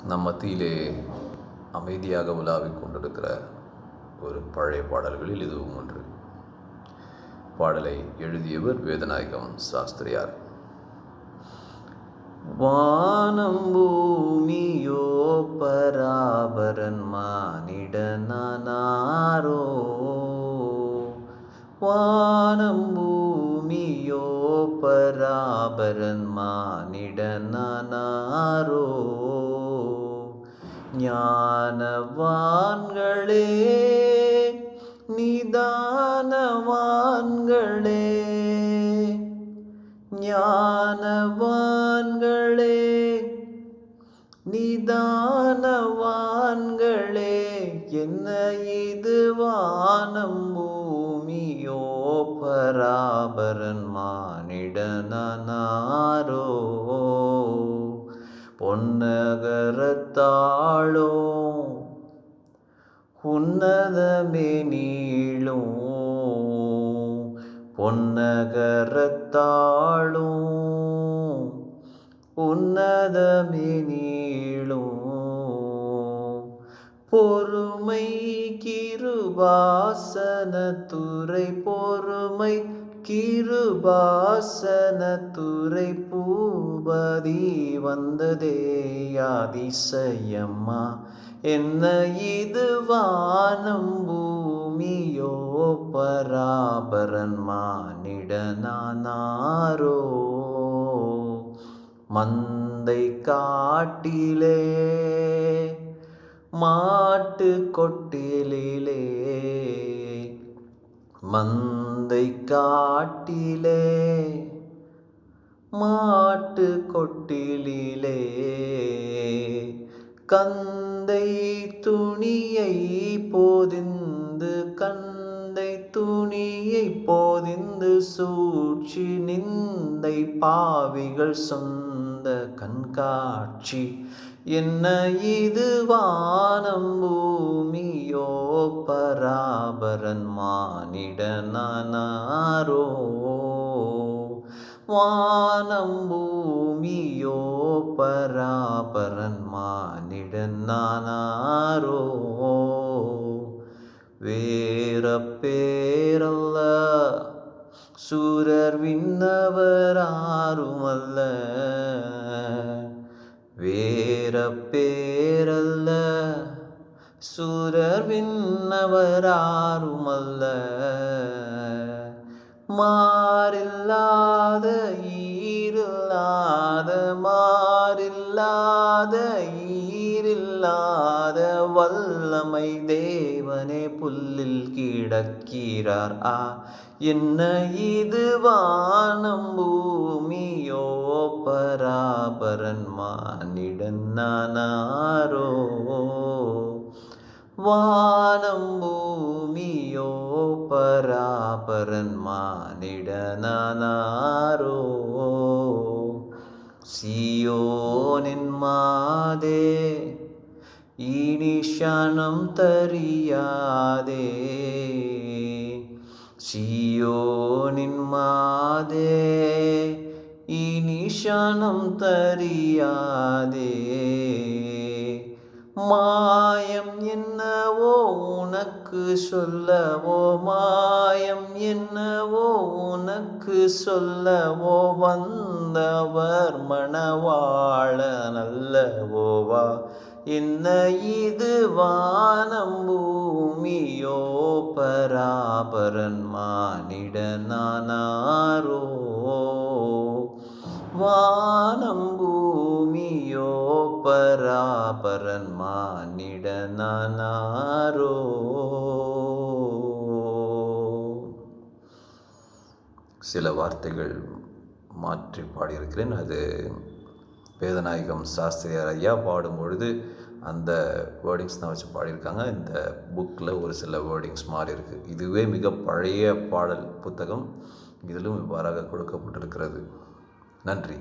நம் மத்தியிலே அமைதியாக உலாவிக் கொண்டிருக்கிற ஒரு பழைய பாடல்களில் இதுவும் ஒன்று. பாடலை எழுதியவர் வேதநாயகம் சாஸ்திரியார். வானம் பூமியோ பராபரன் மானிடனாரோ, வானம் பூமியோ பராபரன் மானிடனாரோ, ஞானவான்களே நிதானவான்களே, ஞானவான்களே நிதானவான்களே, என்ன இது வானம் பூமியோ பராபரன் மானிடனாரோ, பொன்னகரத்தாளோ உன்னதமே நீளும், பொன்னகரத்தாளும் உன்னதமே நீளும், பொறுமை கிருபாசனத்துறை, பொறுமை கிருபாசனத்துறை பூபதி வந்ததே அதிசயம்மா, என்ன இது வானம் பூமியோ பராபரன் மானிடனாரோ, மந்தை காட்டிலே மாட்டு கொட்டிலே, மந்தை காட்டிலே மாட்டு கொட்டிலே, கந்தை துணியை போதிந்து, கந்தை துணியை போதிந்து சூழ்ச்சி நிந்தை பாவிகள் சொந்த கண்காட்சி, என்ன இது வானம் பூமியோ பராபரன் மானிடனாரோ, வானம் பூமியோ பராபரன் மானிடனாரோ, வேற பேரல்ல சூரர் விண்ணவராருமல்ல, வேற பேரல்ல சூரர் விண்ணவராருமல்ல, மாறில்லாத ஈரில்லாத, மாறில்லாத ஈரில்லாத வல்லமை தேவனே புல்லில் கிடக்கிறார், என்ன இது வானம் பூமியோ பராபரன் மானிடனாரோ, வானம் பூமியோ பராபரன் மானிடனாரோ, சீயோனின் மாதே இனி க்ஷணம் தரியாதே, சீயோனின் மாதே இனி க்ஷணம் தரியாதே, மாயம் என்னவோ உனக்கு சொல்லவோ, மாயம் என்னவோ உனக்கு சொல்லவோ, வந்தவர் மணவாளன் அல்லவோவா, என்ன இது வானம் பூமியோ பராபரன் மானிடனாரோ, வானம் பூமியோ பராபரன் மானிடனாரோ. சில வார்த்தைகள் மாற்றி பாடியிருக்கிறேன். அது வேதநாயகம் சாஸ்திரியார் ஐயா பாடும்பொழுது அந்த வேர்டிங்ஸ் தான் வச்சு பாடியிருக்காங்க. இந்த புக்கில் ஒரு சில வேர்டிங்ஸ் மாறி இருக்குது. இதுவே மிக பழைய பாடல் புத்தகம். இதிலும் இவ்வாறாக கொடுக்கப்பட்டிருக்கிறது. நன்றி.